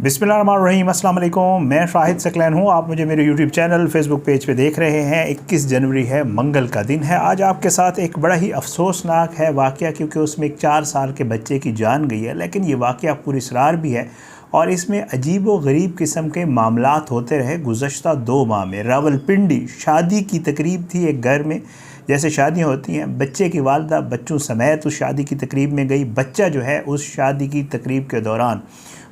बिस्मिल्लाहिर्रहमानिर्रहीम, अस्सलाम वालेकुम। मैं शाहिद सकलैन हूँ। आप मुझे मेरे यूट्यूब चैनल फेसबुक पेज पे देख रहे हैं। 21 जनवरी है, मंगल का दिन है। आज आपके साथ एक बड़ा ही अफसोसनाक है वाक़या, क्योंकि उसमें एक 4 साल के बच्चे की जान गई है। लेकिन ये वाक़या पुरअसरार भी है और इसमें अजीब व गरीब किस्म के मामलात होते रहे। गुज़श्ता 2 माह में रावलपिंडी शादी की तकरीब थी एक घर में। जैसे शादियाँ होती हैं, बच्चे की वालदा बच्चों समेत उस शादी की तकरीब में गई। बच्चा जो है उस शादी की तकरीब के दौरान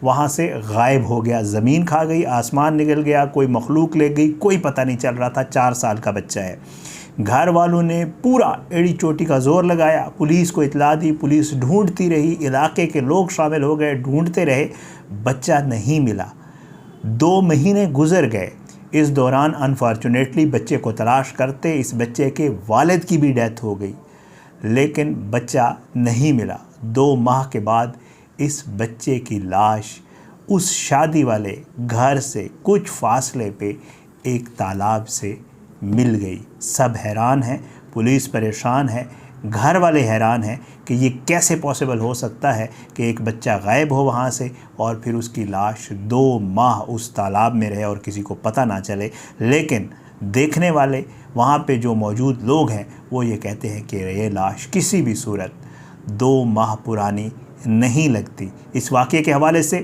वहाँ से गायब हो गया। ज़मीन खा गई, आसमान निकल गया, कोई मखलूक ले गई, कोई पता नहीं चल रहा था। 4 साल का बच्चा है। घर वालों ने पूरा एड़ी चोटी का ज़ोर लगाया, पुलिस को इतला दी, पुलिस ढूंढती रही, इलाके के लोग शामिल हो गए, ढूंढते रहे, बच्चा नहीं मिला। 2 महीने गुजर गए। इस दौरान अनफॉर्चुनेटली बच्चे को तलाश करते इस बच्चे के वालिद की भी डेथ हो गई, लेकिन बच्चा नहीं मिला। 2 माह के बाद इस बच्चे की लाश उस शादी वाले घर से कुछ फासले पे एक तालाब से मिल गई। सब हैरान हैं, पुलिस परेशान है, घर वाले हैरान हैं कि ये कैसे पॉसिबल हो सकता है कि एक बच्चा गायब हो वहाँ से और फिर उसकी लाश 2 माह उस तालाब में रहे और किसी को पता ना चले। लेकिन देखने वाले, वहाँ पे जो मौजूद लोग हैं, वो ये कहते हैं कि ये लाश किसी भी सूरत 2 माह पुरानी नहीं लगती। इस वाक़े के हवाले से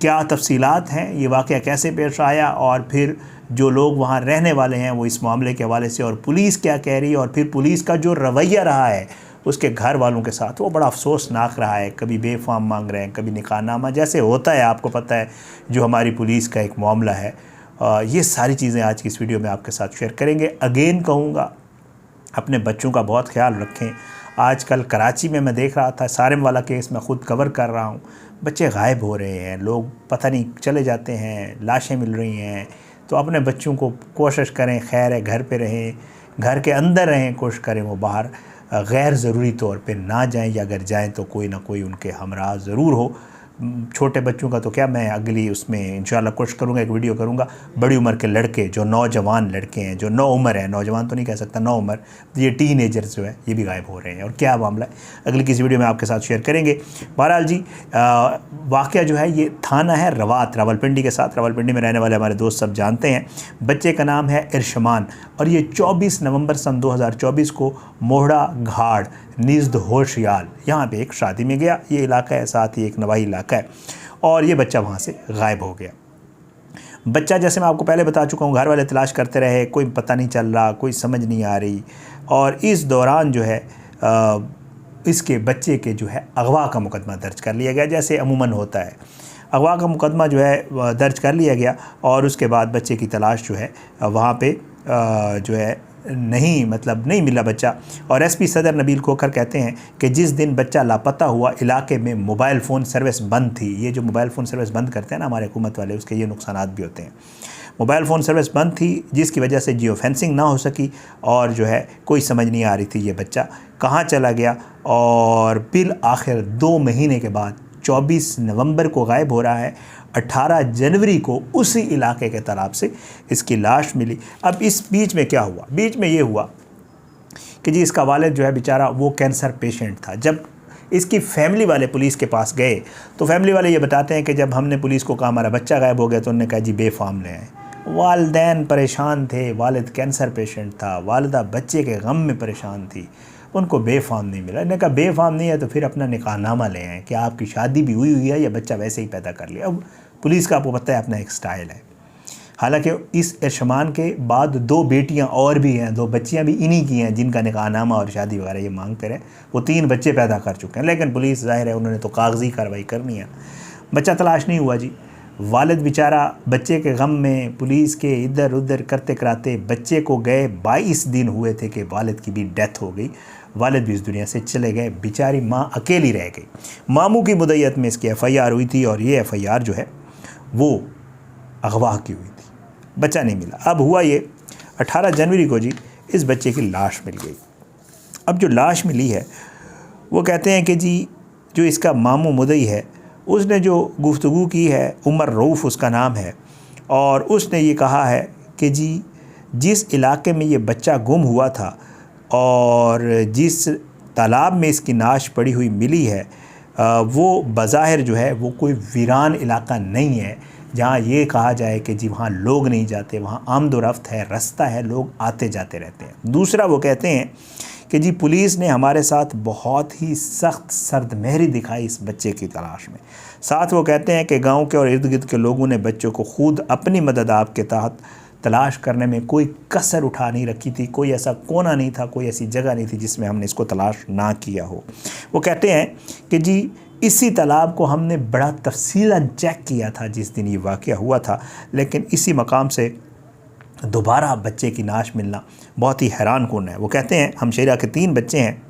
क्या तफसीलात हैं, ये वाक़या कैसे पेश आया और फिर जो लोग वहाँ रहने वाले हैं वो इस मामले के हवाले से, और पुलिस क्या कह रही है, और फिर पुलिस का जो रवैया रहा है उसके घर वालों के साथ, वो बड़ा अफसोसनाक रहा है। कभी बेफाम मांग रहे हैं, कभी निकाहनामा, जैसे होता है, आपको पता है जो हमारी पुलिस का एक मामला है। ये सारी चीज़ें आज की इस वीडियो में आपके साथ शेयर करेंगे। अगेन कहूँगा, अपने बच्चों का बहुत ख्याल रखें। आजकल कराची में मैं देख रहा था, सारिम वाला केस मैं ख़ुद कवर कर रहा हूँ। बच्चे गायब हो रहे हैं, लोग पता नहीं चले जाते हैं, लाशें मिल रही हैं। तो अपने बच्चों को कोशिश करें, खैर है, घर पे रहें, घर के अंदर रहें, कोशिश करें वो बाहर गैर ज़रूरी तौर पे ना जाएं, या अगर जाएं तो कोई ना कोई उनके हमरा ज़रूर हो। छोटे बच्चों का तो क्या, मैं अगली उसमें इंशाल्लाह कोशिश करूँगा, एक वीडियो करूँगा। बड़ी उम्र के लड़के, जो नौजवान लड़के हैं, जो नौउम्र हैं, नौजवान तो नहीं कह सकता, नौउम्र, ये टीनेजर्स जो है, ये भी गायब हो रहे हैं। और क्या मामला है, अगली किसी वीडियो में आपके साथ शेयर करेंगे। बहरहाल जी, वाक़या जो है ये थाना है रवात, रावलपिंडी के साथ। रावलपिंडी में रहने वाले हमारे दोस्त सब जानते हैं। बच्चे का नाम है इरशमान और ये 24 नवंबर सन 2024 को मोहड़ा घाड़ निज़द होशियाल, यहाँ पे एक शादी में गया। ये इलाका है, साथ ही एक नवाही इलाका है, और ये बच्चा वहाँ से गायब हो गया। बच्चा, जैसे मैं आपको पहले बता चुका हूँ, घर वाले तलाश करते रहे, कोई पता नहीं चल रहा, कोई समझ नहीं आ रही। और इस दौरान जो है इसके बच्चे के जो है अगवा का मुकदमा दर्ज कर लिया गया, जैसे अमूमन होता है। अगवा का मुकदमा जो है दर्ज कर लिया गया और उसके बाद बच्चे की तलाश जो है वहाँ पे जो है नहीं मिला बच्चा। और एसपी सदर नबील खोखर कहते हैं कि जिस दिन बच्चा लापता हुआ, इलाके में मोबाइल फ़ोन सर्विस बंद थी। ये जो मोबाइल फ़ोन सर्विस बंद करते हैं ना हमारे हुकूमत वाले, उसके ये नुकसानात भी होते हैं। मोबाइल फ़ोन सर्विस बंद थी, जिसकी वजह से जियो फेंसिंग ना हो सकी और जो है कोई समझ नहीं आ रही थी ये बच्चा कहाँ चला गया। और बिल आखिर 2 महीने के बाद 24 नवंबर को गायब हो रहा है। 18 जनवरी को उसी इलाके के तालाब से इसकी लाश मिली। अब इस बीच में क्या हुआ, बीच में ये हुआ कि जी इसका वालिद जो है बेचारा वो कैंसर पेशेंट था। जब इसकी फैमिली वाले पुलिस के पास गए तो फैमिली वाले ये बताते हैं कि जब हमने पुलिस को कहा हमारा बच्चा गायब हो गया, तो उन्होंने कहा जी बेफाम ले आए। वालिदैन परेशान थे, वालिद कैंसर पेशेंट था, वालिदा बच्चे के गम में परेशान थी, उनको बेफाम नहीं मिला। इन्होंने कहा बेफाम नहीं है तो फिर अपना निकाहनामा ले आएँ कि आपकी शादी भी हुई है या बच्चा वैसे ही पैदा कर लिया। अब पुलिस का आपको पता है अपना एक स्टाइल है। हालांकि इस इरशमान के बाद 2 बेटियां और भी हैं, 2 बच्चियां भी इन्हीं की हैं, जिनका निकाहनामा और शादी वगैरह ये मांगते रहे। वो 3 बच्चे पैदा कर चुके हैं, लेकिन पुलिस ज़ाहिर है उन्होंने तो कागजी कार्रवाई करनी है। बच्चा तलाश नहीं हुआ जी। वालिद बेचारा बच्चे के गम में पुलिस के इधर उधर करते कराते बच्चे को गए 22 दिन हुए थे कि वालिद की भी डेथ हो गई। वालिद भी इस दुनिया से चले गए, बेचारी माँ अकेली रह गई। मामू की मुद्दत में इसकी FIR हुई थी और ये FIR जो है वो अगवा की हुई थी। बच्चा नहीं मिला। अब हुआ ये 18 जनवरी को जी इस बच्चे की लाश मिल गई। अब जो लाश मिली है वो कहते हैं कि जी जो इसका मामू मुद्दई है उसने जो गुफ्तगू की है, उमर रऊफ़ उसका नाम है, और उसने ये कहा है कि जी जिस इलाके में ये बच्चा गुम हुआ था और जिस तालाब में इसकी नाश पड़ी हुई मिली है, वो बज़ाहिर जो है वो कोई वीरान इलाका नहीं है जहाँ ये कहा जाए कि जी वहाँ लोग नहीं जाते, वहाँ आमदोरफ्त है, रास्ता है, लोग आते जाते रहते हैं। दूसरा वो कहते हैं कि जी पुलिस ने हमारे साथ बहुत ही सख्त सर्दमहरी दिखाई इस बच्चे की तलाश में। साथ वो कहते हैं कि गांव के और इर्द गिर्द के लोगों ने बच्चों को खुद अपनी मदद आपके तहत तलाश करने में कोई कसर उठा नहीं रखी थी। कोई ऐसा कोना नहीं था, कोई ऐसी जगह नहीं थी जिसमें हमने इसको तलाश ना किया हो। वो कहते हैं कि जी इसी तालाब को हमने बड़ा तफसीलन चेक किया था जिस दिन ये वाक़या हुआ था, लेकिन इसी मकाम से दोबारा बच्चे की नाश मिलना बहुत ही हैरान कुन है। वो कहते हैं हमशेरा के 3 बच्चे हैं।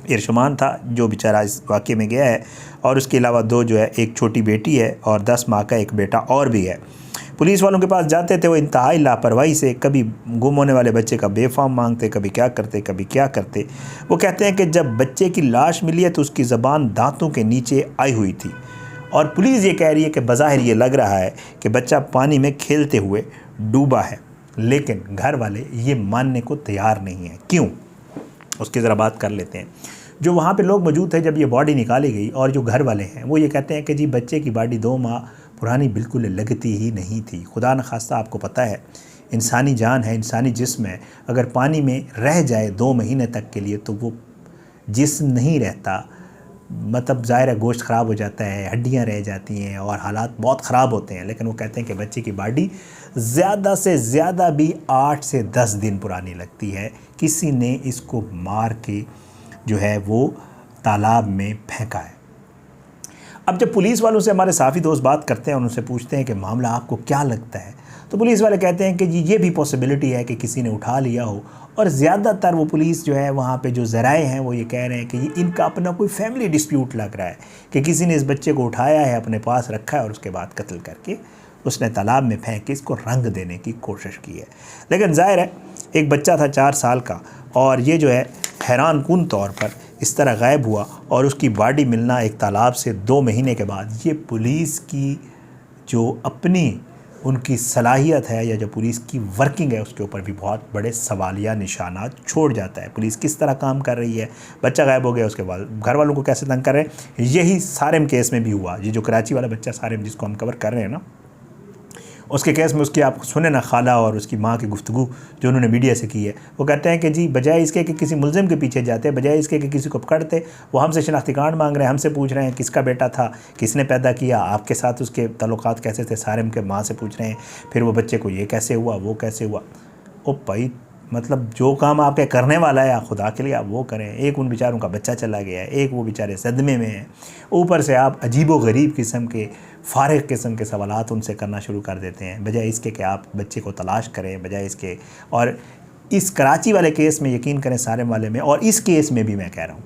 इरशमान था जो बेचारा इस वाक़े में गया है, और उसके अलावा 2 जो है, एक छोटी बेटी है और 10 माह का एक बेटा और भी है। पुलिस वालों के पास जाते थे वो इंतहाई लापरवाही से, कभी गुम होने वाले बच्चे का बेफाम मांगते, कभी क्या करते कभी क्या करते। वो कहते हैं कि जब बच्चे की लाश मिली है तो उसकी ज़बान दांतों के नीचे आई हुई थी, और पुलिस ये कह रही है कि बज़ाहिर ये लग रहा है कि बच्चा पानी में खेलते हुए डूबा है, लेकिन घर वाले ये मानने को तैयार नहीं हैं। क्यों, उसकी ज़रा बात कर लेते हैं। जो वहाँ पे लोग मौजूद थे जब ये बॉडी निकाली गई, और जो घर वाले हैं वो ये कहते हैं कि जी बच्चे की बॉडी 2 माह पुरानी बिल्कुल लगती ही नहीं थी। खुदा न खास्ता, आपको पता है इंसानी जान है, इंसानी जिस्म है, अगर पानी में रह जाए 2 महीने तक के लिए तो वो जिस्म नहीं रहता, मतलब ज़ाहिर है गोश्त ख़राब हो जाता है, हड्डियां रह जाती हैं और हालात बहुत ख़राब होते हैं। लेकिन वो कहते हैं कि बच्चे की बॉडी ज़्यादा से ज़्यादा भी 8 से 10 दिन पुरानी लगती है। किसी ने इसको मार के जो है वो तालाब में फेंका है। अब जब पुलिस वालों से हमारे साफ़ी दोस्त बात करते हैं और उनसे पूछते हैं कि मामला आपको क्या लगता है, तो पुलिस वाले कहते हैं कि जी ये भी पॉसिबिलिटी है कि किसी ने उठा लिया हो, और ज़्यादातर वो पुलिस जो है वहाँ पे जो ज़राए हैं वो ये कह रहे हैं कि ये इनका अपना कोई फैमिली डिस्प्यूट लग रहा है कि किसी ने इस बच्चे को उठाया है, अपने पास रखा है और उसके बाद कत्ल करके उसने तालाब में फेंक के इसको रंग देने की कोशिश की है। लेकिन ज़ाहिर है एक बच्चा था 4 साल का, और ये जो है हैरान कुन तौर पर इस तरह गायब हुआ, और उसकी बॉडी मिलना एक तालाब से 2 महीने के बाद, ये पुलिस की जो अपनी उनकी सलाहियत है या जो पुलिस की वर्किंग है उसके ऊपर भी बहुत बड़े सवालिया निशानात छोड़ जाता है। पुलिस किस तरह काम कर रही है, बच्चा गायब हो गया उसके बाद घर वालों को कैसे तंग कर रहे हैं। यही सारेम केस में भी हुआ। ये जो कराची वाला बच्चा सारेम जिसको हम कवर कर रहे हैं ना, उसके केस में उसकी आप सुने ना खाला और उसकी माँ की गुफ्तगू जो उन्होंने मीडिया से की है। वो कहते हैं कि जी बजाय इसके कि किसी मुलजिम के पीछे जाते, बजाय इसके कि किसी को पकड़ते, वो हमसे शनाख्ती कार्ड मांग रहे हैं, हमसे पूछ रहे हैं किसका बेटा था, किसने पैदा किया, आपके साथ उसके ताल्लुकात कैसे थे, सारेम के माँ से पूछ रहे हैं, फिर वो बच्चे को ये कैसे हुआ, वो कैसे हुआ। ओ भाई, मतलब जो काम आपके करने वाला है खुदा के लिए आप वो करें। एक उन बेचारों का बच्चा चला गया है, एक वो बेचारे सदमे में हैं, ऊपर से आप अजीब व गरीब किस्म के फारिग किस्म के सवालात उनसे करना शुरू कर देते हैं, बजाय इसके कि आप बच्चे को तलाश करें, बजाय इसके। और इस कराची वाले केस में यकीन करें, सारेम वाले में, और इस केस में भी मैं कह रहा हूँ,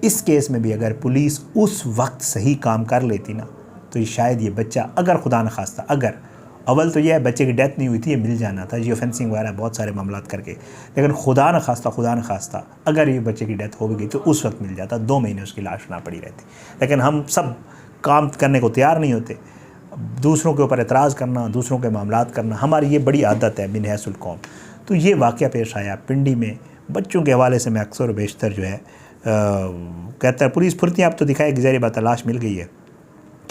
इस केस में भी अगर पुलिस उस वक्त सही काम कर लेती ना, तो ये शायद ये बच्चा, अगर खुदा न खास्ता, अगर अव्वल तो यह है बच्चे की डेथ नहीं हुई थी, ये मिल जाना था, जियो फेंसिंग वगैरह बहुत सारे मामला करके, लेकिन खुदा न खास्ता अगर ये बच्चे की डेथ हो भी गई तो उस वक्त मिल जाता, 2 महीने उसकी लाश ना पड़ी रहती। लेकिन हम सब काम करने को तैयार नहीं होते, दूसरों के ऊपर एतराज़ करना, दूसरों के मामलात करना हमारी ये बड़ी आदत है बिन हैसुल कौम। तो ये वाक़या पेश आया पिंडी में। बच्चों के हवाले से मैं अक्सर बेशतर जो है कहता है पुलिस फुर्तियाँ अब तो दिखाएगी, ज़ाहिर बात लाश मिल गई है,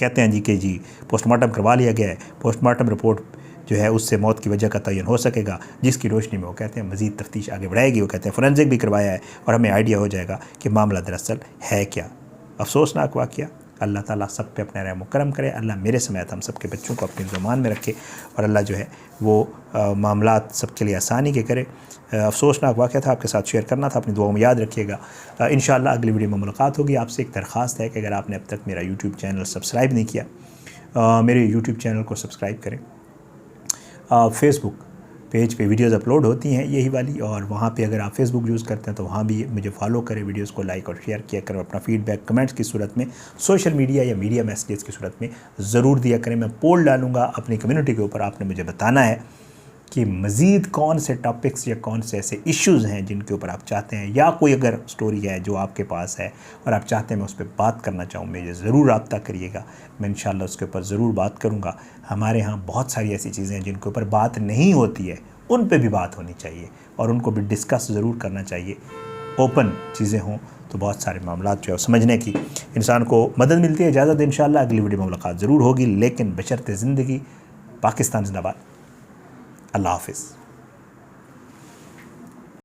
कहते हैं जी कि जी पोस्टमार्टम करवा लिया गया है, पोस्टमार्टम रिपोर्ट जो है उससे मौत की वजह का तयन हो सकेगा, जिसकी रोशनी में वो कहते हैं मज़ीद तफ्तीश आगे बढ़ाएगी। वो कहते हैं फोरेंसिक भी करवाया है और हमें आइडिया हो जाएगा कि मामला दरअसल है क्या। अफसोसनाक वाक़या। अल्लाह ताला सब पे अपना रहम करम करे। अल्लाह मेरे समेत हम सब के बच्चों को अपनी ज़ुबान में रखे, और अल्लाह जो है वो मामलात सब के लिए आसानी के करे। अफसोसनाक वाक़या था, आपके साथ शेयर करना था, अपनी दुआओं में याद रखिएगा। इंशाअल्लाह अगली वीडियो में मुलाकात होगी। आपसे एक दरख्वास्त है कि अगर आपने अब तक मेरा यूट्यूब चैनल सब्सक्राइब नहीं किया, मेरे यूट्यूब चैनल को सब्सक्राइब करें। फेसबुक पेज पे वीडियोज़ अपलोड होती हैं यही वाली, और वहाँ पे अगर आप फेसबुक यूज़ करते हैं तो वहाँ भी मुझे फॉलो करें, वीडियोज़ को लाइक और शेयर किया करें, अपना फीडबैक कमेंट्स की सूरत में, सोशल मीडिया या मीडिया मैसेजेस की सूरत में ज़रूर दिया करें। मैं पोल डालूँगा अपनी कम्युनिटी के ऊपर, आपने मुझे बताना है कि मज़ीद कौन से टॉपिक्स या कौन से ऐसे इश्यूज़ हैं जिनके ऊपर आप चाहते हैं, या कोई अगर स्टोरी है जो आपके पास है और आप चाहते हैं मैं उस पर बात करना चाहूँ, मुझे ज़रूर रब्ता करिएगा। मैं इंशाअल्लाह उसके ऊपर ज़रूर बात करूँगा। हमारे यहाँ बहुत सारी ऐसी चीज़ें हैं जिनके ऊपर बात नहीं होती है, उन पे भी बात होनी चाहिए और उनको भी डिस्कस ज़रूर करना चाहिए। ओपन चीज़ें हों तो बहुत सारे मामला जो है समझने की इंसान को मदद मिलती है। इजाज़त इंशाअल्लाह अगली वीडियो में मुलाकात ज़रूर होगी, लेकिन बशर्ते ज़िंदगी। पाकिस्तान जिंदाबाद। अल्लाह हाफिज़।